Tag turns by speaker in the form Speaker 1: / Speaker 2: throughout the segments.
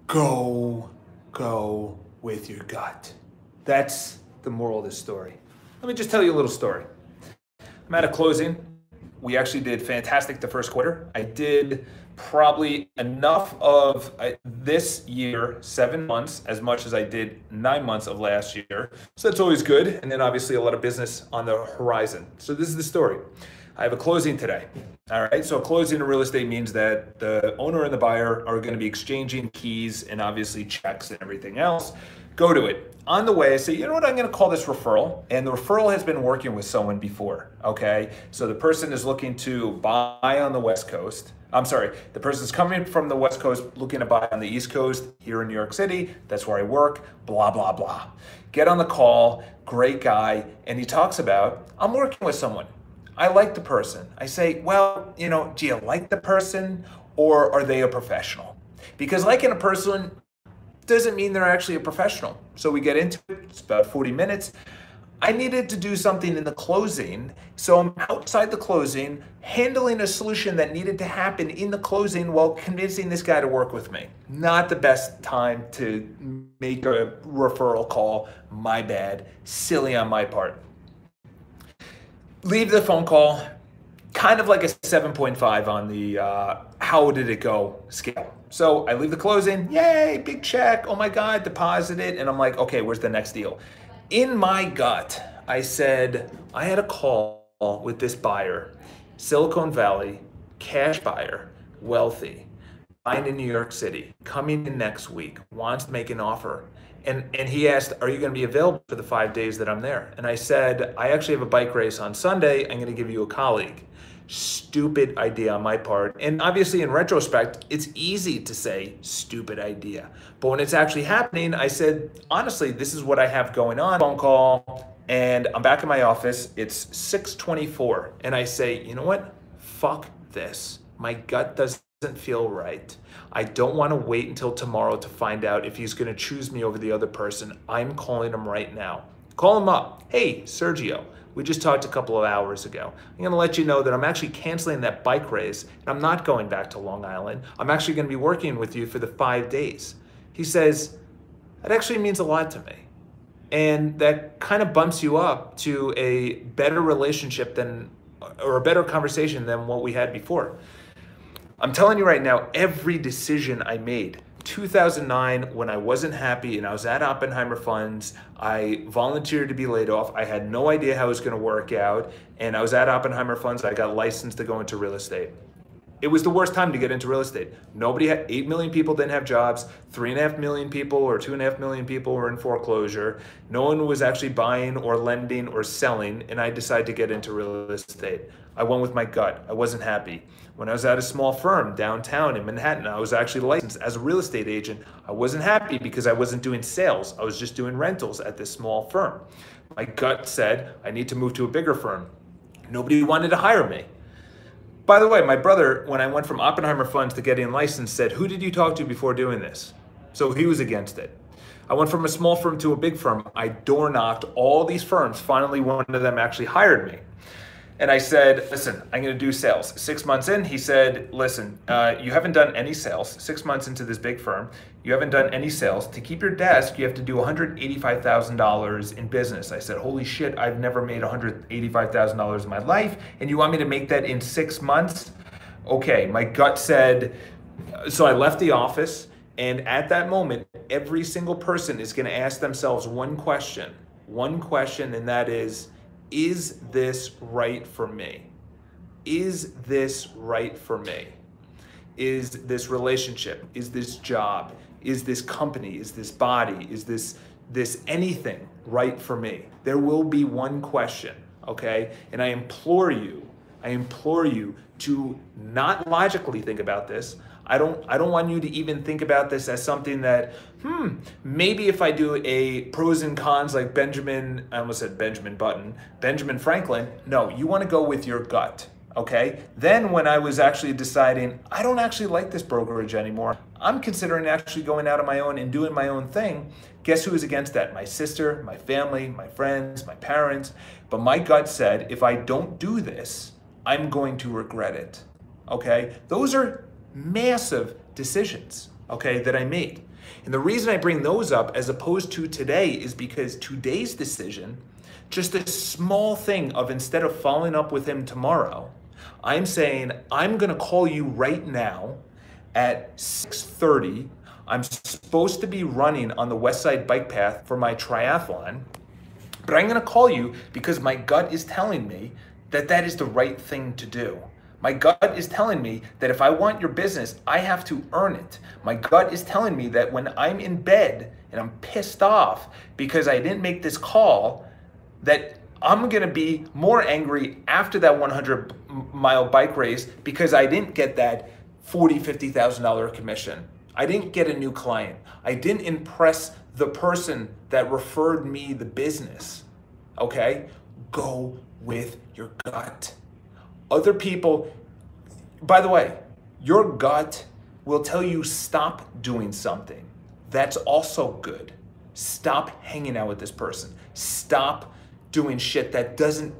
Speaker 1: Go with your gut. That's the moral of this story. Let me just tell you a little story. I'm at a closing. We actually did fantastic the first quarter. I did probably enough of this year, 7 months, as much as I did 9 months of last year. So that's always good. And then obviously a lot of business on the horizon. So this is the story. I have a closing today. All right. So a closing in real estate means that the owner and the buyer are going to be exchanging keys and obviously checks and everything else. Go to it. On the way, I say, you know what, I'm going to call this referral. And the referral has been working with someone before. Okay. So the person is looking to buy on the West Coast. I'm sorry, the person's coming from the West Coast looking to buy on the East Coast here in New York City. That's where I work, blah, blah, blah. Get on the call, great guy. And he talks about, I'm working with someone. I like the person. I say, well, you know, do you like the person or are they a professional? Because liking a person doesn't mean they're actually a professional. So we get into it, it's about 40 minutes. I needed to do something in the closing. So I'm outside the closing, handling a solution that needed to happen in the closing while convincing this guy to work with me. Not the best time to make a referral call, my bad, silly on my part. Leave the phone call, kind of like a 7.5 on the how did it go scale. So I leave the closing, yay, big check, oh my God, deposit it. And I'm like, okay, where's the next deal? In my gut, I said, I had a call with this buyer, Silicon Valley, cash buyer, wealthy, buying in New York City, coming in next week, wants to make an offer. And he asked, are you going to be available for the 5 days that I'm there? And I said, I actually have a bike race on Sunday. I'm going to give you a colleague. Stupid idea on my part. And obviously in retrospect, it's easy to say stupid idea. But when it's actually happening, I said, honestly, this is what I have going on. Phone call, and I'm back in my office. It's 6:24. And I say, you know what? Fuck this. My gut doesn't feel right. I don't want to wait until tomorrow to find out if he's going to choose me over the other person. I'm calling him right now. Call him up. Hey, Sergio, we just talked a couple of hours ago. I'm going to let you know that I'm actually canceling that bike race and I'm not going back to Long Island. I'm actually going to be working with you for the 5 days. He says, that actually means a lot to me. And that kind of bumps you up to a better relationship than, or a better conversation than what we had before. I'm telling you right now, every decision I made, 2009, when I wasn't happy and I was at Oppenheimer Funds, I volunteered to be laid off. I had no idea how it was going to work out. And I was at Oppenheimer Funds. I got licensed to go into real estate. It was the worst time to get into real estate. Nobody had, 8 million people didn't have jobs. 3.5 million people or 2.5 million people were in foreclosure. No one was actually buying or lending or selling. And I decided to get into real estate. I went with my gut. I wasn't happy. When I was at a small firm downtown in Manhattan, I was actually licensed as a real estate agent. I wasn't happy because I wasn't doing sales. I was just doing rentals at this small firm. My gut said, I need to move to a bigger firm. Nobody wanted to hire me. By the way, my brother, when I went from Oppenheimer Funds to getting licensed, said, who did you talk to before doing this? So he was against it. I went from a small firm to a big firm. I door knocked all these firms. Finally, one of them actually hired me. And I said, listen, I'm going to do sales. 6 months in, he said, listen, you haven't done any sales. 6 months into this big firm, you haven't done any sales. To keep your desk, you have to do $185,000 in business. I said, holy shit, I've never made $185,000 in my life. And you want me to make that in 6 months? Okay, my gut said, so I left the office. And at that moment, every single person is going to ask themselves one question, and that is this right for me? Is this right for me? Is this relationship? Is this job? Is this company? Is this body? Is this anything right for me? There will be one question, okay? And I implore you to not logically think about this. I don't want you to even think about this as something that, maybe if I do a pros and cons like Benjamin Franklin. No, you want to go with your gut, okay? Then when I was actually deciding, I don't actually like this brokerage anymore, I'm considering actually going out on my own and doing my own thing. Guess who was against that? My sister, my family, my friends, my parents. But my gut said, if I don't do this, I'm going to regret it, okay? Those are massive decisions. okay, that I made. And the reason I bring those up as opposed to today is because today's decision, just a small thing of instead of following up with him tomorrow, I'm saying I'm gonna call you right now at 6:30. I'm supposed to be running on the West Side Bike Path for my triathlon, but I'm gonna call you because my gut is telling me that that is the right thing to do. My gut is telling me that if I want your business, I have to earn it. My gut is telling me that when I'm in bed and I'm pissed off because I didn't make this call, that I'm gonna be more angry after that 100-mile bike race because I didn't get that $40,000, $50,000 commission. I didn't get a new client. I didn't impress the person that referred me the business, okay? Go with your gut. Other people, by the way, your gut will tell you stop doing something. That's also good. Stop hanging out with this person. Stop doing shit that doesn't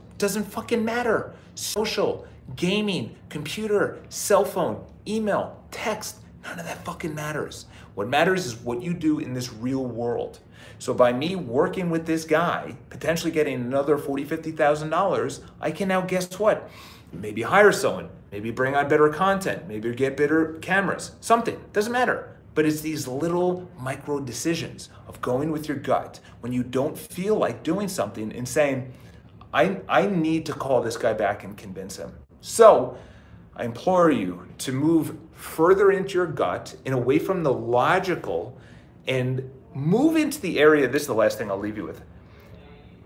Speaker 1: fucking matter. Social, gaming, computer, cell phone, email, text, none of that fucking matters. What matters is what you do in this real world. So by me working with this guy, potentially getting another $40,000, $50,000, I can now, guess what? Maybe hire someone, maybe bring on better content, maybe get better cameras, something, doesn't matter. But it's these little micro decisions of going with your gut when you don't feel like doing something and saying, I need to call this guy back and convince him. So I implore you to move further into your gut and away from the logical and move into the area, this is the last thing I'll leave you with.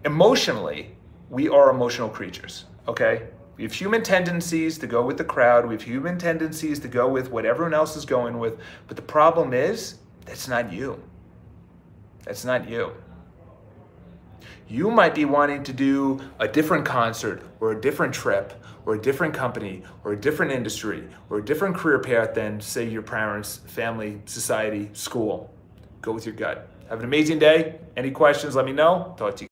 Speaker 1: Emotionally, we are emotional creatures, okay? We have human tendencies to go with the crowd. We have human tendencies to go with what everyone else is going with. But the problem is, that's not you. That's not you. You might be wanting to do a different concert or a different trip or a different company or a different industry or a different career path than, say, your parents, family, society, school. Go with your gut. Have an amazing day. Any questions, let me know. Talk to you.